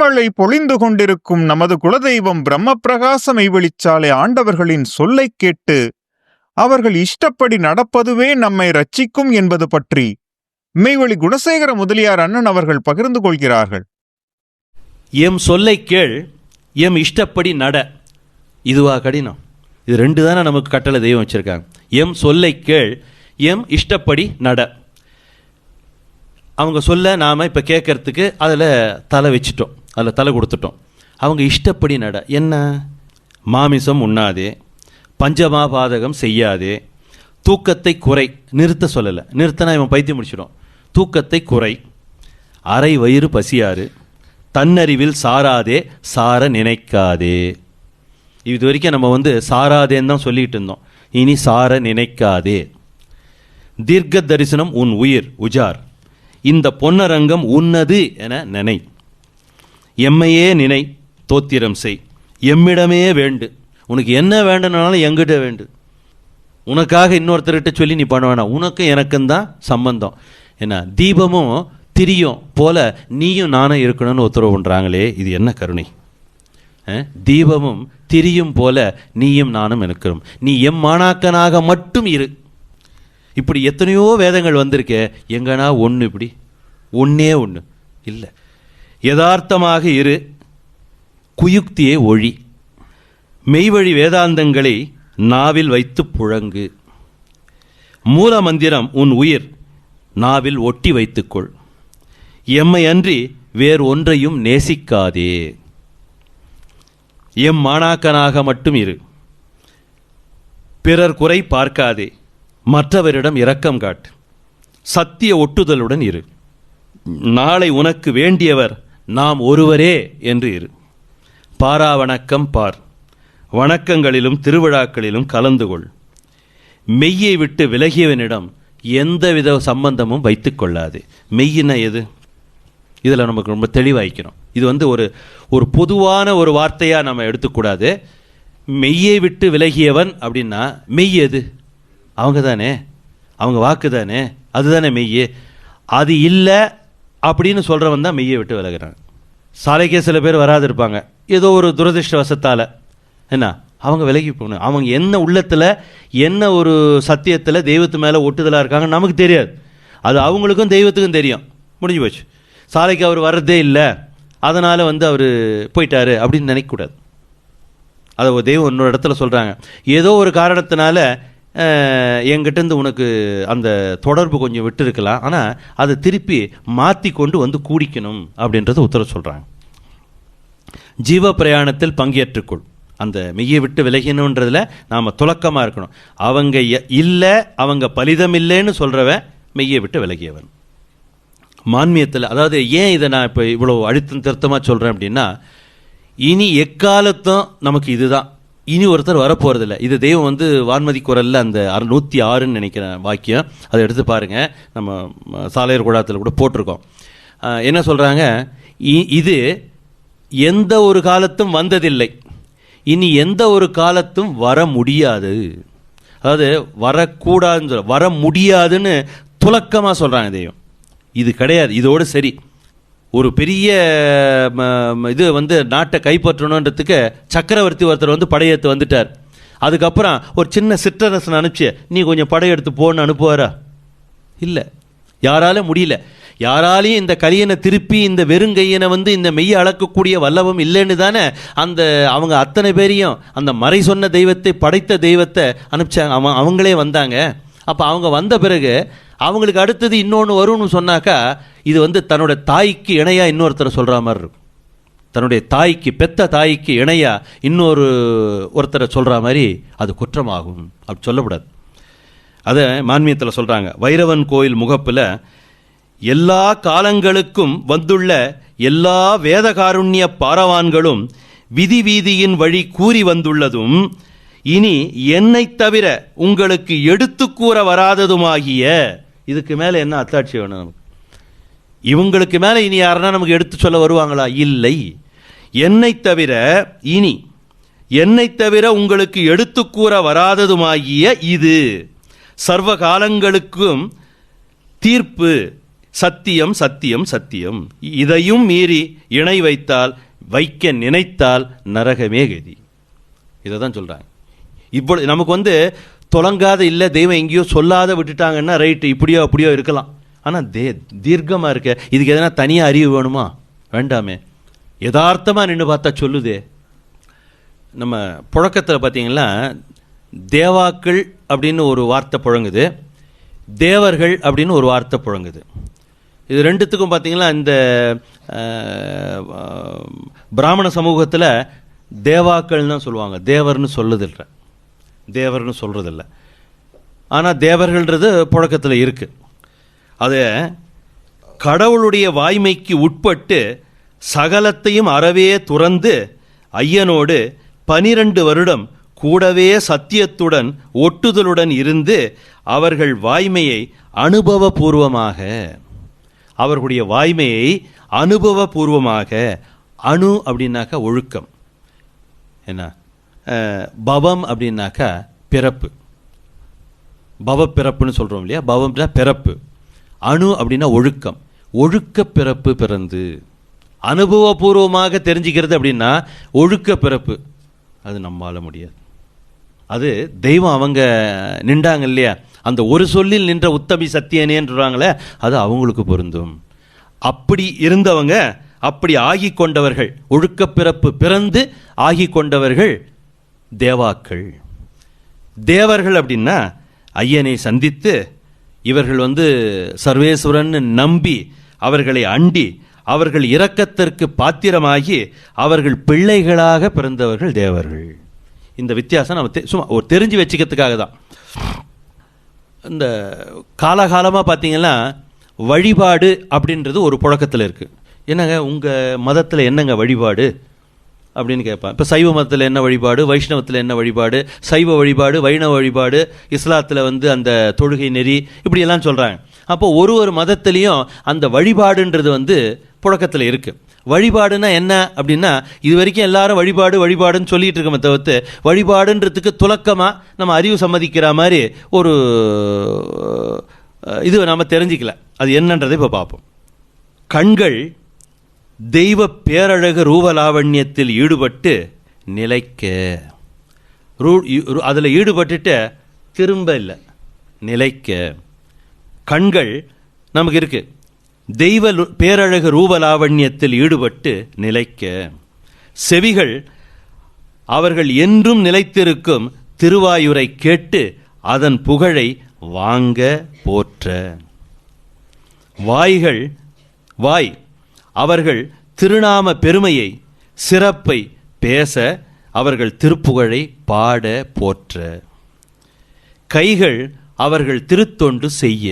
பனிமழை பொழிந்து கொண்டிருக்கும் நமது குலதெய்வம் பிரம்மபிரகாச மெய்வெளிச்சாலை ஆண்டவர்களின் சொல்லை கேட்டு அவர்கள் இஷ்டப்படி நடப்பதுவே நம்மை ரட்சிக்கும் என்பது பற்றி மெய்வெளி குணசேகர முதலியார் அண்ணன் அவர்கள் பகிர்ந்து கொள்கிறார்கள். எம் சொல்லை கேள், எம் இஷ்டப்படி நட. இதுவா கடினம்? இது ரெண்டு தானே நமக்கு கட்டளை தெய்வம் வச்சிருக்காங்க. எம் சொல்லை கேள், எம் இஷ்டப்படி நட. அவங்க சொல்ல நாம் இப்போ கேட்கறதுக்கு அதில் தலை வச்சிட்டோம், அதில் தலை கொடுத்துட்டோம். அவங்க இஷ்டப்படி நட என்ன? மாமிசம் உண்ணாதே, பஞ்சமாபாதகம் செய்யாதே, தூக்கத்தை குறை. நிறுத்த சொல்லலை, நிறுத்தினா இவன் பைத்தியம் முடிச்சிடும். தூக்கத்தை குறை, அரை வயிறு பசியாறு, தன்னறிவில் சாராதே, சார நினைக்காதே. இது வரைக்கும் நம்ம சாராதேன்னு தான் சொல்லிகிட்டு இருந்தோம். இனி சார நினைக்காதே. தீர்க்க தரிசனம் உன் உயிர் உஜார், இந்த பொன்னரங்கம் உன்னது என நினை. எம்மையே நினை, தோத்திரம் செய், எம்மிடமே வேண்டு. உனக்கு என்ன வேண்டுனாலும் எங்கிட்ட வேண்டு. உனக்காக இன்னொருத்தர்கிட்ட சொல்லி நீ பண்ண வேணாம். உனக்கும் எனக்கும் தான் சம்பந்தம். என்ன, தீபமும் திரியும் போல நீயும் நானும் இருக்கணும்னு உத்தரவு பண்ணுறாங்களே, இது என்ன கருணை! தீபமும் திரியும் போல நீயும் நானும் இருக்கிறோம். நீ எம் மாணாக்கனாக மட்டும் இரு. இப்படி எத்தனையோ வேதங்கள் வந்திருக்கே, எங்கன்னா ஒன்று, இப்படி ஒன்றே ஒன்று இல்லை. யதார்த்தமாக இரு, குயுக்தியை ஒழி, மெய்வழி வேதாந்தங்களை நாவில் வைத்து புழங்கு. மூல மந்திரம் உன் உயிர் நாவில் ஒட்டி வைத்துக்கொள். எம்மை அன்றி வேறு ஒன்றையும் நேசிக்காதே. எம் மாணாக்கனாக மட்டும் இரு. பிறர் குறை பார்க்காதே, மற்றவரிடம் இரக்கம் காட்டு. சத்திய ஒட்டுதலுடன் இரு. நாளை உனக்கு வேண்டியவர் நாம் ஒருவரே என்று இரு. பாரா வணக்கம் பார், வணக்கங்களிலும் திருவிழாக்களிலும் கலந்து கொள். மெய்யை விட்டு விலகியவனிடம் எந்தவித சம்பந்தமும் வைத்து கொள்ளாது. மெய்யின எது? இதில் நமக்கு ரொம்ப தெளிவாய்க்கணும். இது ஒரு பொதுவான ஒரு வார்த்தையாக நம்ம எடுத்துக்கூடாது. மெய்யை விட்டு விலகியவன் அப்படின்னா மெய் எது? அவங்க தானே, அவங்க வாக்கு தானே, அதுதானே மெய்யே. அது இல்லை அப்படின்னு சொல்கிறவன் தான் மெய்யை விட்டு விலகிறான். சாலைக்கே சில பேர் வராது இருப்பாங்க, ஏதோ ஒரு துரதிருஷ்டவசத்தால். என்ன, அவங்க விலகி போகணும். அவங்க என்ன உள்ளத்தில், என்ன ஒரு சத்தியத்தில் தெய்வத்து மேலே ஒட்டுதலாக இருக்காங்க நமக்கு தெரியாது. அது அவங்களுக்கும் தெய்வத்துக்கும் தெரியும். முடிஞ்சு போச்சு. சாலைக்கு அவர் வர்றதே இல்லை, அதனால் அவர் போயிட்டார் அப்படின்னு நினைக்கக்கூடாது. அதை ஒரு தெய்வம் இன்னொரு இடத்துல சொல்கிறாங்க, ஏதோ ஒரு காரணத்தினால என்கிட்டேருந்து உனக்கு அந்த தொடர்பு கொஞ்சம் விட்டு இருக்கலாம், ஆனால் அதை திருப்பி மாற்றி கொண்டு கூடிக்கணும் அப்படின்றத உத்தரவு சொல்கிறாங்க. ஜீவ பிரயாணத்தில் பங்கேற்றுக்கொள். அந்த மெய்யை விட்டு விலகினுன்றதில் நாம் துலக்கமாக இருக்கணும். அவங்க இல்லை, அவங்க பலிதம் இல்லைன்னு சொல்கிறவன் மெய்யை விட்டு விலகியவன். மான்மியத்தில், அதாவது ஏன் இதை நான் இப்போ இவ்வளோ அழுத்தம் திருத்தமாக சொல்கிறேன் அப்படின்னா, இனி எக்காலத்தும் நமக்கு இதுதான். இனி ஒருத்தர் வரப்போகிறதில்ல. இது தெய்வம் வான்மதி குரலில் அந்த 106ன்னு நினைக்கிறேன் வாக்கியம், அதை எடுத்து பாருங்கள். நம்ம சாலையர் கூடத்தில் கூட போட்டிருக்கோம். என்ன சொல்கிறாங்க? இது எந்த ஒரு காலத்தும் வந்ததில்லை, இனி எந்த ஒரு காலத்தும் வர முடியாது. அதாவது வரக்கூடாதுன்னு வர முடியாதுன்னு துலக்கமாக சொல்கிறாங்க தெய்வம். இது கிடையாது, இதோடு சரி. ஒரு பெரிய இது நாட்டை கைப்பற்றணுன்றதுக்கு சக்கரவர்த்தி ஒருத்தர் படையெடுத்து வந்துட்டார். அதுக்கப்புறம் ஒரு சின்ன சிற்றரசன் அனுப்பிச்சு நீ கொஞ்சம் படையெடுத்து போன்னு அனுப்புவாரா? இல்லை, யாராலும் முடியல. யாராலையும் இந்த கலியனை திருப்பி இந்த வெறுங்கையனை இந்த மெய்யை அளக்கக்கூடிய வல்லவம் இல்லைன்னு தானே அவங்க அத்தனை பேரையும் அந்த மறை சொன்ன தெய்வத்தை, படைத்த தெய்வத்தை அனுப்பிச்சாங்க. அவங்களே வந்தாங்க. அப்போ அவங்க வந்த பிறகு அவங்களுக்கு அடுத்தது இன்னொன்று வரும்னு சொன்னாக்கா, இது தன்னோட தாய்க்கு இணையாக இன்னொருத்தரை சொல்கிற மாதிரி இருக்கும். தன்னுடைய தாய்க்கு, பெத்த தாய்க்கு இணையாக ஒருத்தரை சொல்கிற மாதிரி அது குற்றமாகும். அப்படி சொல்லக்கூடாது. அதை மான்மியத்தில் சொல்கிறாங்க. வைரவன் கோயில் முகப்பில் எல்லா காலங்களுக்கும் வந்துள்ள எல்லா வேதகாருண்ய பாரவான்களும் விதி வீதியின் வழி கூறி வந்துள்ளதும், இனி என்னை தவிர உங்களுக்கு எடுத்து கூற வராததுமாகிய, இதுக்கு மேலே என்ன அத்தாட்சி வேணும் நமக்கு? இவங்களுக்கு மேலே இனி யாருன்னா நமக்கு எடுத்து சொல்ல வருவாங்களா? இல்லை. என்னை தவிர, இனி என்னை தவிர உங்களுக்கு எடுத்து கூற வராததுமாகிய இது சர்வ காலங்களுக்கும் தீர்ப்பு சத்தியம் சத்தியம் சத்தியம். இதையும் மீறி இணை வைக்க நினைத்தால் நரகமே கதி. இதை தான் சொல்கிறாங்க. இப்போ நமக்கு தொலங்காத இல்லை, தெய்வம் எங்கேயோ சொல்லாத விட்டுட்டாங்கன்னா ரைட்டு, இப்படியோ அப்படியோ இருக்கலாம். ஆனால் தீர்க்கமாக இருக்க இதுக்கு எதனா தனியாக அறிவு வேணுமா? வேண்டாமே. யதார்த்தமாக நின்று பார்த்தா சொல்லுதே. நம்ம புழக்கத்தில் பார்த்தீங்கன்னா தேவாக்கள் அப்படின்னு ஒரு வார்த்தை புழங்குது, தேவர்கள் அப்படின்னு ஒரு வார்த்தை புழங்குது. இது ரெண்டுத்துக்கும் பார்த்தீங்கன்னா இந்த பிராமண சமூகத்தில் தேவாக்கள் தான் சொல்லுவாங்க, தேவர்னு சொல்கிறதில்ல. ஆனால் தேவர்கள்ன்றது புழக்கத்தில் இருக்குது. அது கடவுளுடைய வாய்மைக்கு உட்பட்டு சகலத்தையும் அறவே துறந்து ஐயனோடு 12 வருடம் கூடவே சத்தியத்துடன் ஒட்டுதலுடன் இருந்து அவர்கள் வாய்மையை அனுபவபூர்வமாக, அவர்களுடைய வாய்மையை அனுபவபூர்வமாக, அணு அப்படின்னாக்கா ஒழுக்கம், என்ன பவம் அப்படின்னாக்கா பிறப்பு, பவப்பிறப்புன்னு சொல்கிறோம் இல்லையா, பவம்னா பிறப்பு, அணு அப்படின்னா ஒழுக்கம், ஒழுக்க பிறப்பு பிறந்து அனுபவபூர்வமாக தெரிஞ்சுக்கிறது அப்படின்னா ஒழுக்க பிறப்பு. அது நம்மால முடியாது. அது தெய்வம் அவங்க நின்றாங்க இல்லையா, அந்த ஒரு சொல்லில் நின்ற உத்தமி சத்தியனேன்றாங்களே, அது அவங்களுக்கு பொருந்தும். அப்படி இருந்தவங்க, அப்படி ஆகி கொண்டவர்கள், ஒழுக்க பிறப்பு பிறந்து ஆகி கொண்டவர்கள் தேவாக்கள். தேவர்கள் அப்படின்னா ஐயனை சந்தித்து இவர்கள் சர்வேஸ்வரன் நம்பி அவர்களை அண்டி அவர்கள் இரக்கத்திற்கு பாத்திரமாகி அவர்கள் பிள்ளைகளாக பிறந்தவர்கள் தேவர்கள். இந்த வித்தியாசம் நம்ம சும்மா ஒரு தெரிஞ்சு வச்சுக்கிறதுக்காக தான். இந்த காலகாலமாக பார்த்தீங்கன்னா வழிபாடு அப்படின்றது ஒரு புழக்கத்தில் இருக்குது. என்னங்க உங்கள் மதத்தில் என்னங்க வழிபாடு அப்படின்னு கேட்பான். இப்போ சைவ மதத்தில் என்ன வழிபாடு, வைஷ்ணவத்தில் என்ன வழிபாடு, சைவ வழிபாடு, வைணவ வழிபாடு, இஸ்லாத்தில் அந்த தொழுகை நெறி, இப்படியெல்லாம் சொல்கிறாங்க. அப்போ ஒரு மதத்துலேயும் அந்த வழிபாடுன்றது புழக்கத்தில் இருக்குது. வழிபாடுனா என்ன அப்படின்னா, இது வரைக்கும் எல்லாரும் வழிபாடுன்னு சொல்லிட்டு இருக்கோமே தவிர்த்து வழிபாடுன்றதுக்கு துலக்கமாக நம்ம அறிவு சம்மதிக்கிற மாதிரி ஒரு இது நம்ம தெரிஞ்சிக்கல. அது என்னன்றதை இப்போ பார்ப்போம். கண்கள் தெய்வ பேரழகு ரூபலாவண்யத்தில் ஈடுபட்டு நிலைக்க, அதில் ஈடுபட்டுட்டு திரும்ப இல்லை, நிலைக்க. கண்கள் நமக்கு இருக்கு, தெய்வ பேரழகு ரூபலாவண்யத்தில் ஈடுபட்டு நிலைக்க. செவிகள் அவர்கள் என்றும் நிலைத்திருக்கும் திருவாயுரை கேட்டு அதன் புகழை வாங்க போற்ற. வாய் அவர்கள் திருநாம பெருமையை சிறப்பை பேச அவர்கள் திருப்புகழை பாட போற்ற. கைகள் அவர்கள் திருத்தொண்டு செய்ய.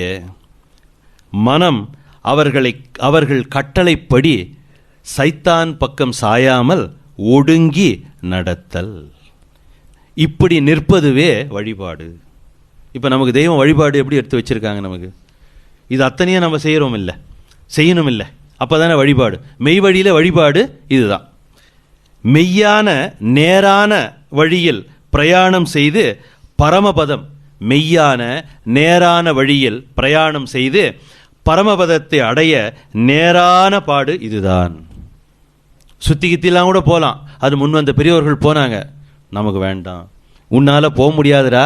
மனம் அவர்கள் கட்டளைப்படி சைத்தான் பக்கம் சாயாமல் ஒடுங்கி நடத்தல். இப்படி நிற்பதுவே வழிபாடு. இப்போ நமக்கு தெய்வம் வழிபாடு எப்படி எடுத்து வச்சிருக்காங்க நமக்கு, இது அத்தனையும் நம்ம செய்யணும் இல்லை, அப்போ தானே வழிபாடு. மெய் வழியில் வழிபாடு இதுதான். மெய்யான நேரான வழியில் பிரயாணம் செய்து பரமபதம், மெய்யான நேரான வழியில் பிரயாணம் செய்து பரமபதத்தை அடைய நேரான பாடு இதுதான். சுத்தி கித்திலாம் கூட போகலாம், அது முன் வந்த பெரியவர்கள் போனாங்க. நமக்கு வேண்டாம், உன்னால் போக முடியாதுடா,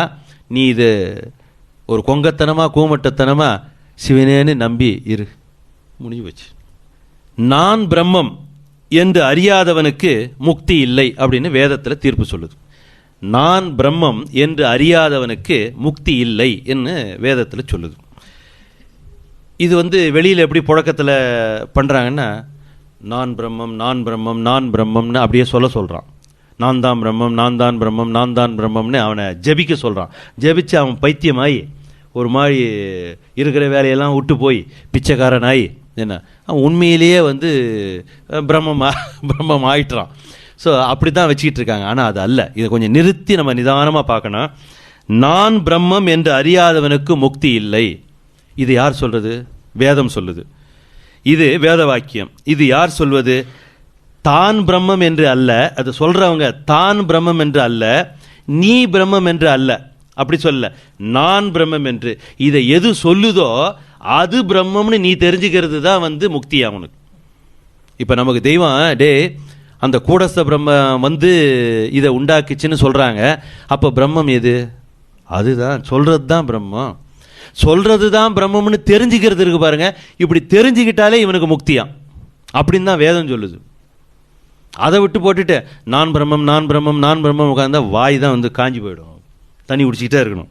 நீ இது ஒரு கொங்கத்தனமாக கூமட்டத்தனமாக சிவனேன்னு நம்பி இரு, முடிஞ்சு போச்சு. நான் பிரம்மம் என்று அறியாதவனுக்கு முக்தி இல்லை அப்படின்னு வேதத்தில் தீர்ப்பு சொல்லுது. நான் பிரம்மம் என்று அறியாதவனுக்கு முக்தி இல்லை என்று வேதத்தில் சொல்லுது. இது வெளியில் எப்படி புழக்கத்தில் பண்ணுறாங்கன்னா, நான் பிரம்மம் நான் பிரம்மம் நான் பிரம்மம்னு அப்படியே சொல்கிறான். நான் தான் பிரம்மம் நான் தான் பிரம்மம் நான் தான் பிரம்மம்னு அவனை ஜபிக்க சொல்கிறான். ஜபிச்சு அவன் பைத்தியமாயி ஒரு மாதிரி இருக்கிற வேலையெல்லாம் விட்டு போய் பிச்சைக்காரனாயி என்ன அவன் உண்மையிலேயே பிரம்மம் ஆயிட்டுறான். ஸோ அப்படி தான் வச்சுக்கிட்டு இருக்காங்க. ஆனால் அது அல்ல. இதை கொஞ்சம் நிறுத்தி நம்ம நிதானமாக பார்க்கணும். நான் பிரம்மம் என்று அறியாதவனுக்கு முக்தி இல்லை. இது யார் சொல்கிறது? வேதம் சொல்லுது. இது வேத வாக்கியம். இது யார் சொல்வது? தான் பிரம்மம் என்று அல்ல, அது சொல்கிறவங்க தான் பிரம்மம் என்று அல்ல, நீ பிரம்மம் என்று அல்ல, அப்படி சொல்ல, நான் பிரம்மம் என்று. இதை எது சொல்லுதோ அது பிரம்மம்னு நீ தெரிஞ்சுக்கிறது தான் வந்து முக்தி அவனுக்கு. இப்போ நமக்கு தெய்வம் அந்த கூடஸ்த பிரம்மம் வந்து இதை உண்டாக்குச்சுன்னு சொல்கிறாங்க. அப்போ பிரம்மம் எது? அதுதான், சொல்கிறது தான் பிரம்மம். சொல்கிறது தான் பிரம்மம்னு தெரிஞ்சுக்கிறது இருக்கு பாருங்க. இப்படி தெரிஞ்சுக்கிட்டாலே இவனுக்கு முக்தியாம் அப்படின்னு தான் வேதம் சொல்லுது. அதை விட்டு போட்டுட்டு நான் பிரம்மம் நான் பிரம்மம் நான் பிரம்மம் உட்காந்தா வாய் தான் வந்து காஞ்சி போயிடும். தண்ணி குடிச்சிக்கிட்டே இருக்கணும்.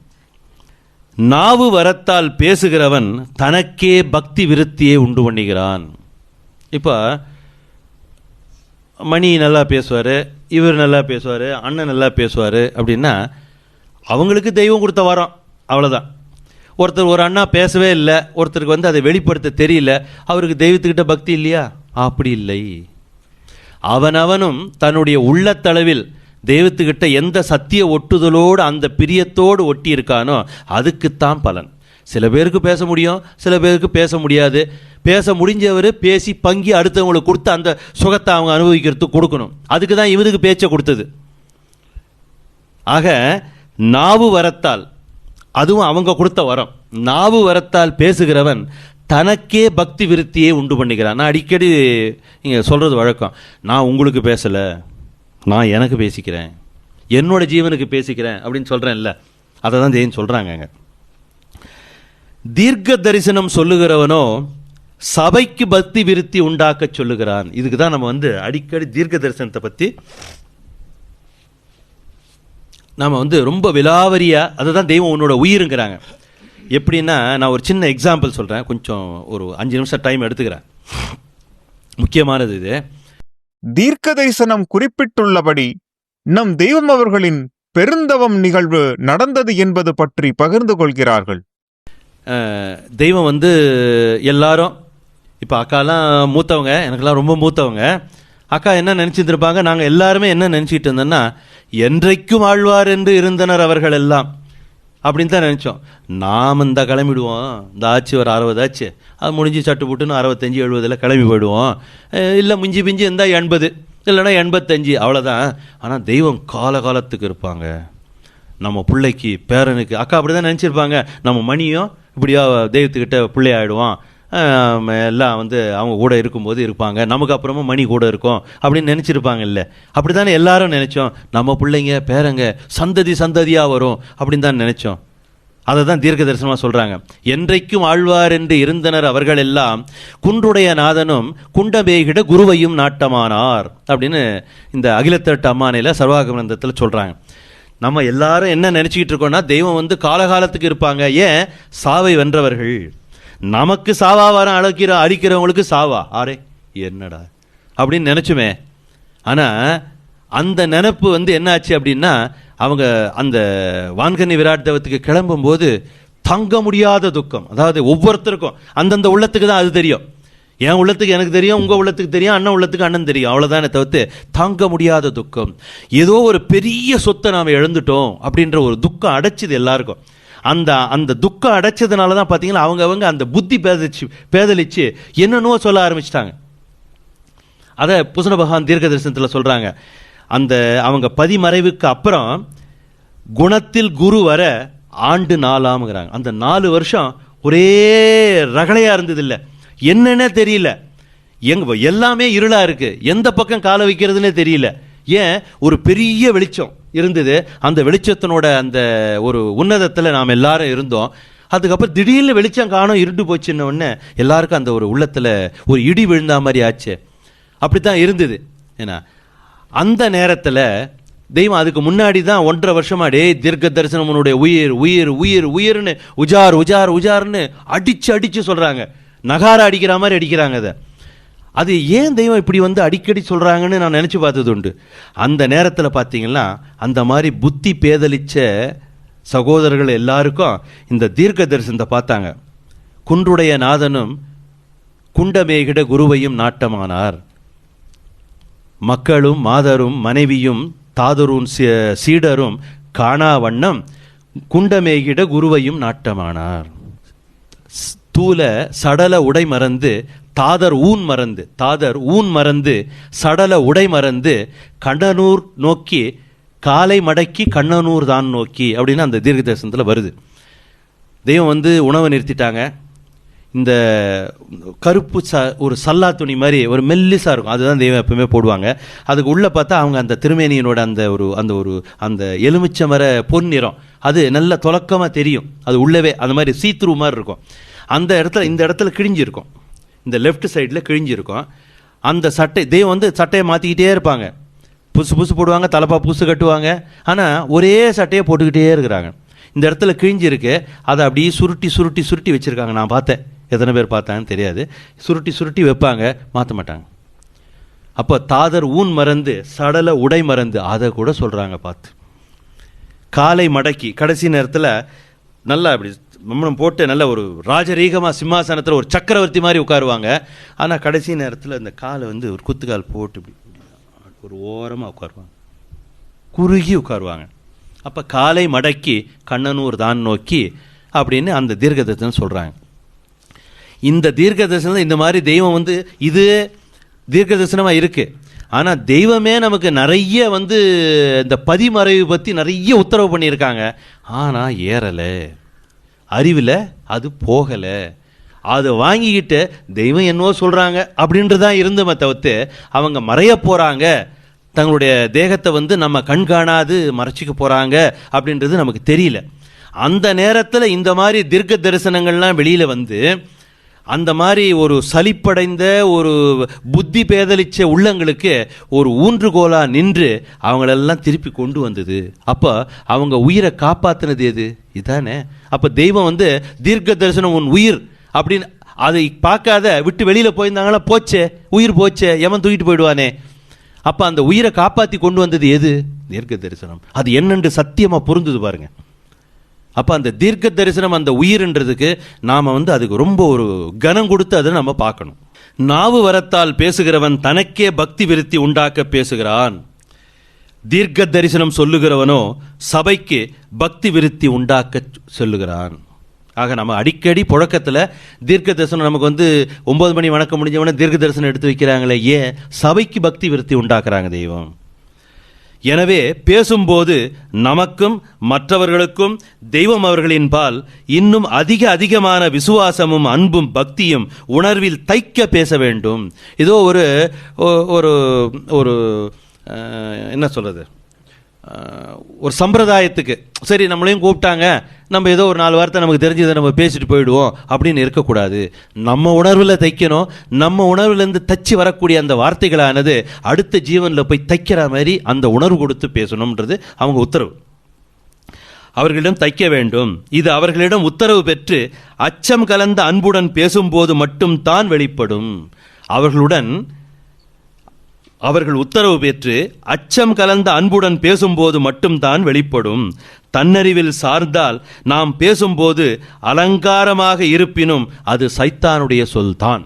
நாவு வரத்தால் பேசுகிறவன் தனக்கே பக்தி விருத்தியை உண்டு பண்ணுகிறான். இப்போ மணி நல்லா பேசுவார், இவர் நல்லா பேசுவார், அண்ணன் நல்லா பேசுவார் அப்படின்னா அவங்களுக்கு தெய்வம் கொடுத்த வரம், அவ்வளோதான். ஒருத்தர் ஒரு அண்ணா பேசவே இல்லை, ஒருத்தருக்கு வந்து அதை வெளிப்படுத்த தெரியல, அவருக்கு தெய்வத்துக்கிட்ட பக்தி இல்லையா? அப்படி இல்லை. அவனவனும் தன்னுடைய உள்ளத்தளவில் தெய்வத்துக்கிட்ட எந்த சத்திய ஒட்டுதலோடு அந்த பிரியத்தோடு ஒட்டி இருக்கானோ அதுக்குத்தான் பலன். சில பேருக்கு பேச முடியும், சில பேருக்கு பேச முடியாது. பேச முடிஞ்சவர் பேசி பங்கி அடுத்தவங்களுக்கு கொடுத்து அந்த சுகத்தை அவங்க அனுபவிக்கிறதுக்கு கொடுக்கணும். அதுக்கு தான் இவனுக்கு பேச்சை கொடுத்தது. ஆக நாவு வரத்தால், அதுவும் அவங்க கொடுத்த வரம், நாவு வரத்தால் பேசுகிறவன் தனக்கே பக்தி விருத்தியை உண்டு பண்ணிக்கிறான். நான் அடிக்கடி இங்கே சொல்கிறது வழக்கம், நான் உங்களுக்கு பேசலை, நான் எனக்கு பேசிக்கிறேன், என்னோட ஜீவனுக்கு பேசிக்கிறேன் அப்படின்னு சொல்கிறேன்ல, அதை தான் ஜெயின் சொல்கிறாங்க. தீர்க்க தரிசனம் சொல்லுகிறவனோ சபைக்கு பக்தி விருத்தி உண்டாக்க சொல்லுகிறான். இதுக்கு தான் நம்ம வந்து அடிக்கடி தீர்க்க தரிசனத்தை பற்றி நாம் வந்து ரொம்ப விலாவரியா, அதை தான் தெய்வம் உன்னோட உயிருங்கிறாங்க. எப்படின்னா, நான் ஒரு சின்ன எக்ஸாம்பிள் சொல்கிறேன், கொஞ்சம் ஒரு 5 நிமிஷம் டைம் எடுத்துக்கிறேன், முக்கியமானது இது. தீர்க்க தரிசனம் குறிப்பிட்டுள்ளபடி நம் தெய்வம் அவர்களின் பெருந்தவம் நிகழ்வு நடந்தது என்பது பற்றி பகிர்ந்து கொள்கிறார்கள். தெய்வம் வந்து எல்லாரும், இப்போ அக்காலாம் மூத்தவங்க, எனக்கெல்லாம் ரொம்ப மூத்தவங்க. அக்கா என்ன நினச்சிருந்துருப்பாங்க, நாங்கள் எல்லாருமே என்ன நினச்சிக்கிட்டு இருந்தோன்னா, என்றைக்கும் ஆழ்வார் என்று இருந்தனர் அவர்கள் எல்லாம் அப்படின்னு தான் நினச்சோம். நாம் இந்த கிளம்பிடுவோம், இந்த ஆச்சு ஒரு 60 ஆச்சு, அது முடிஞ்சு சட்டு புட்டுன்னு 65 70 கிளம்பி போயிடுவோம், இல்லை மிஞ்சி மிஞ்சி இருந்தால் 80 இல்லைன்னா 85, அவ்வளோதான். ஆனால் தெய்வம் காலகாலத்துக்கு இருப்பாங்க, நம்ம பிள்ளைக்கு பேரனுக்கு. அக்கா அப்படி தான் நினச்சிருப்பாங்க, நம்ம மணியும் இப்படியா தெய்வத்துக்கிட்ட பிள்ளை ஆகிடுவான், எல்லாம் வந்து அவங்க கூட இருக்கும்போது இருப்பாங்க, நமக்கு அப்புறமா மணி கூட இருக்கும் அப்படின்னு நினச்சிருப்பாங்க. இல்லை, அப்படி தானே எல்லாரும் நினச்சோம், நம்ம பிள்ளைங்க பேரங்க சந்ததி சந்ததியாக வரும் அப்படின்னு தான் நினச்சோம். அதை தான் தீர்க்க தரிசனமாக சொல்கிறாங்க. என்றைக்கும் ஆழ்வார் என்று இருந்தனர் அவர்கள் எல்லாம் குன்றுடைய நாதனும் குண்டமேகிட குருவையும் நாட்டமானார் அப்படின்னு இந்த அகிலத்தட்டு அம்மானையில் சர்வாகமந்தத்தில் சொல்கிறாங்க. நம்ம எல்லாரும் என்ன நினச்சிக்கிட்டு இருக்கோம்னா, தெய்வம் வந்து காலகாலத்துக்கு இருப்பாங்க. ஏன்? சாவை வென்றவர்கள். நமக்கு சாவா வரம் அழிக்கிறவங்களுக்கு சாவா, ஆரே என்னடா அப்படின்னு நினச்சுமே. ஆனால் அந்த நினப்பு வந்து என்னாச்சு அப்படின்னா, அவங்க அந்த வான்கன்னி விராட் தேவத்துக்கு கிளம்பும்போது தங்க முடியாத துக்கம். அதாவது ஒவ்வொருத்தருக்கும் அந்தந்த உள்ளத்துக்கு தான் அது தெரியும். என் உள்ளத்துக்கு எனக்கு தெரியும், உங்கள் உள்ளத்துக்கு தெரியும், அண்ணன் உள்ளத்துக்கு அண்ணன் தெரியும், அவ்வளோதானே தவிர்த்து தாங்க முடியாத துக்கம். ஏதோ ஒரு பெரிய சொத்தை நாம் இழந்துட்டோம் அப்படின்ற ஒரு துக்கம் அடைச்சிது எல்லாருக்கும். அந்த துக்கம் அடைச்சதுனால தான் பார்த்தீங்கன்னா அவங்க அந்த புத்தி பேதலிச்சு என்னென்னோ சொல்ல ஆரம்பிச்சிட்டாங்க. அதை புசன பகவான் தீர்க்க தரிசனத்தில் சொல்கிறாங்க. அந்த அவங்க பதிமறைவுக்கு அப்புறம் குணத்தில் குரு வர ஆண்டு 4ஆம்ங்கிறாங்க. அந்த 4 வருஷம் ஒரே ரகளையாக இருந்தது. இல்லை, என்னன்னே தெரியல, எல்லாமே இருளாக இருக்குது, எந்த பக்கம் காலை வைக்கிறதுனே தெரியல. ஏன்? ஒரு பெரிய வெளிச்சம் இருந்தது, அந்த வெளிச்சத்தினோட அந்த ஒரு உன்னதத்தில் நாம் எல்லாரும் இருந்தோம். அதுக்கப்புறம் திடீர்னு வெளிச்சம் காணும், இருண்டு போச்சுன்ன உடனே எல்லாருக்கும் அந்த ஒரு உள்ளத்தில் ஒரு இடி விழுந்தா மாதிரி ஆச்சு. அப்படித்தான் இருந்தது. ஏன்னா அந்த நேரத்தில் தெய்வம் அதுக்கு முன்னாடி தான் 1.5 வருஷமா தீர்க்க தரிசனம் உன்னுடைய உயிர் உயிர் உயிர் உயிர்னு உஜார் உஜார் உஜார்னு அடிச்சு சொல்கிறாங்க. நகார அடிக்கிற மாதிரி அடிக்கிறாங்க. அது ஏன் தெய்வம் இப்படி வந்து அடிக்கடி சொல்கிறாங்கன்னு நான் நினச்சி பார்த்தது உண்டு. அந்த நேரத்தில் பார்த்தீங்கன்னா அந்த மாதிரி புத்தி பேதலிச்ச சகோதரர்கள் எல்லாருக்கும் இந்த தீர்க்க தரிசனத்தை பார்த்தாங்க. குன்றுடைய நாதனும் குண்டமேகிட குருவையும் நாட்டமானார். மக்களும் மாதரும் மனைவியும் தாதரும் சீடரும் காணா வண்ணம் குண்டமேகிட குருவையும் நாட்டமானார். தூல சடல உடை மறந்து தாதர் ஊன் மறந்து சடல உடை மறந்து கண்ணனூர் நோக்கி காலை மடக்கி கண்ணனூர் தான் நோக்கி அப்படின்னு அந்த தீர்க்க தரிசனத்தில் வருது. தெய்வம் வந்து உணவை நிறுத்திட்டாங்க. இந்த கருப்பு ஒரு சல்லா துணி மாதிரி ஒரு மெல்லிசாக இருக்கும், அதுதான் தெய்வம் எப்பவுமே போடுவாங்க. அதுக்கு உள்ளே பார்த்தா அவங்க அந்த திருமேனியனோட அந்த எலுமிச்சை மர பொன்னிறம் அது நல்ல துலக்கமாக தெரியும். அது உள்ளவே அந்த மாதிரி சீத்ரூ மாதிரி இருக்கும். இந்த இடத்துல கிழிஞ்சிருக்கும், இந்த லெஃப்ட் சைடில் கிழிஞ்சிருக்கும். அந்த தெய்வம் சட்டையை மாற்றிக்கிட்டே இருப்பாங்க. புதுசு புதுசு போடுவாங்க, தலப்பா புதுசு கட்டுவாங்க. ஆனால் ஒரே சட்டையை போட்டுக்கிட்டே இருக்கிறாங்க. இந்த இடத்துல கிழிஞ்சிருக்கு, அதை அப்படியே சுருட்டி சுருட்டி சுருட்டி வச்சுருக்காங்க. நான் பார்த்தேன், எத்தனை பேர் பார்த்தாங்கன்னு தெரியாது. சுருட்டி சுருட்டி வைப்பாங்க, மாற்ற மாட்டாங்க. அப்போ தாதர் ஊன் மறந்து சடல உடை மறந்து, அதை கூட சொல்கிறாங்க பார்த்து. காலை மடக்கி கடைசி நேரத்தில் நல்லா அப்படி மம்மனம் போட்டு நல்ல ஒரு ராஜரீகமாக சிம்மாசனத்தில் ஒரு சக்கரவர்த்தி மாதிரி உட்காருவாங்க. ஆனால் கடைசி நேரத்தில் இந்த காலை ஒரு குத்துக்கால் போட்டு இப்படி ஒரு ஓரமாக உட்காருவாங்க, குறுகி உட்காருவாங்க. அப்போ காலை மடக்கி கண்ணனூர் தான் நோக்கி அப்படின்னு அந்த தீர்க்க தரிசனம் சொல்கிறாங்க. இந்த தீர்க்க தரிசனம் இந்த மாதிரி தெய்வம் இது தீர்க்க தரிசனமாக இருக்குது. ஆனால் தெய்வமே நமக்கு நிறைய இந்த பதிமறைவு பற்றி நிறைய உத்தரவு பண்ணியிருக்காங்க. ஆனால் ஏறலை, அறிவில் அது போகலை. அதை வாங்கிக்கிட்டு தெய்வம் என்னவோ சொல்கிறாங்க அப்படின்றதான் இருந்தமே தவிர்த்து அவங்க மறைய போகிறாங்க, தங்களுடைய தேகத்தை நம்ம கண்காணாது மறைச்சிக்க போகிறாங்க அப்படின்றது நமக்கு தெரியல. அந்த நேரத்தில் இந்த மாதிரி தீர்க்க தரிசனங்கள்லாம் வெளியில் அந்த மாதிரி ஒரு சலிப்படைந்த ஒரு புத்தி பேதலிச்ச உள்ளங்களுக்கு ஒரு ஊன்றுகோலாக நின்று அவங்களெல்லாம் திருப்பி கொண்டு வந்தது. அப்போ அவங்க உயிரை காப்பாற்றினது எது? இதானே. அப்போ தெய்வம் தீர்க்க தரிசனம் உன் உயிர் அப்படின்னு அதை பார்க்காத விட்டு வெளியில் போயிருந்தாங்களா, போச்சே உயிர் போச்சே, எவன் தூக்கிட்டு போயிடுவானே. அப்போ அந்த உயிரை காப்பாற்றி கொண்டு வந்தது எது? தீர்க்க தரிசனம். அது என்னென்று சத்தியமாக பொருந்தது பாருங்க. அப்போ அந்த தீர்க்க தரிசனம் அந்த உயிர்ன்றதுக்கு நாம் அதுக்கு ரொம்ப ஒரு கனம் கொடுத்து அதை நம்ம பார்க்கணும். நாவு வரத்தால் பேசுகிறவன் தனக்கே பக்தி விருத்தி உண்டாக்க பேசுகிறான். தீர்க்க தரிசனம் சொல்லுகிறவனோ சபைக்கு பக்தி விருத்தி உண்டாக்க சொல்லுகிறான். ஆக நம்ம அடிக்கடி புழக்கத்தில் தீர்க்க தரிசனம் நமக்கு 9 மணி வணக்கம் முடிஞ்சவொடனே தீர்க்க தரிசனம் எடுத்து வைக்கிறாங்களே, ஏன்? சபைக்கு பக்தி விருத்தி உண்டாக்குறாங்க தெய்வம். எனவே பேசும்போது நமக்கும் மற்றவர்களுக்கும் தெய்வம் அவர்களின் பால் இன்னும் அதிகமான விசுவாசமும் அன்பும் பக்தியும் உணர்வில் தைக்க பேச வேண்டும். இதோ ஒரு ஒரு ஒரு என்ன சொல்கிறது, ஒரு சம்பிரதாயத்துக்கு சரி நம்மளையும் கூப்பிட்டாங்க, நம்ம ஏதோ ஒரு 4 வார்த்தை நமக்கு தெரிஞ்சதை நம்ம பேசிட்டு போயிடுவோம் அப்படின்னு இருக்கக்கூடாது. நம்ம உணர்வில் தைக்கணும். நம்ம உணர்வுலேருந்து தச்சு வரக்கூடிய அந்த வார்த்தைகளானது அடுத்த ஜீவனில் போய் தைக்கிற மாதிரி அந்த உணர்வு கொடுத்து பேசணும்ன்றது அவங்க உத்தரவு. அவர்களிடம் தைக்க வேண்டும். இது அவர்களிடம் உத்தரவு பெற்று அச்சம் கலந்த அன்புடன் பேசும்போது மட்டும் தான் வெளிப்படும். அவர்கள் உத்தரவு பெற்று அச்சம் கலந்த அன்புடன் பேசும்போது மட்டும்தான் வெளிப்படும். தன்னறிவில் சார்ந்தால் நாம் பேசும்போது அலங்காரமாக இருப்பினும் அது சைத்தானுடைய சொல்தான்.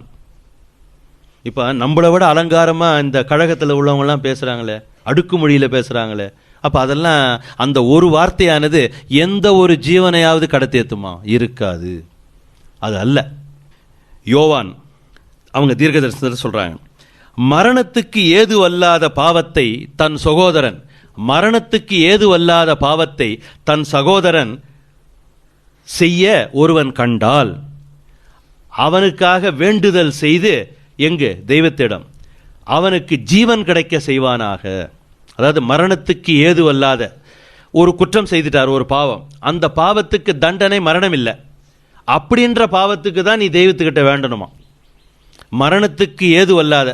இப்போ நம்மளை விட அலங்காரமாக இந்த கழகத்தில் உள்ளவங்கலாம் பேசுகிறாங்களே, அடுக்குமொழியில் பேசுகிறாங்களே, அப்போ அதெல்லாம் அந்த ஒரு வார்த்தையானது எந்த ஒரு ஜீவனையாவது கடத்தேத்துமா? இருக்காது. அது அல்ல. யோவான் அவங்க தீர்க்க தரிசனத்தில் சொல்கிறாங்க, மரணத்துக்கு ஏதுவல்லாத பாவத்தை தன் சகோதரன் தன் சகோதரன் செய்ய ஒருவன் கண்டால் அவனுக்காக வேண்டுதல் செய்து எங்கு? தெய்வத்திடம் அவனுக்கு ஜீவன் கிடைக்க செய்வானாக. அதாவது மரணத்துக்கு ஏதுவல்லாத ஒரு குற்றம் செய்துட்டார், ஒரு பாவம், அந்த பாவத்துக்கு தண்டனை மரணம் இல்லை அப்படின்ற பாவத்துக்கு தான் நீ தெய்வத்துக்கிட்ட வேண்டணுமா? மரணத்துக்கு ஏதுவல்லாத,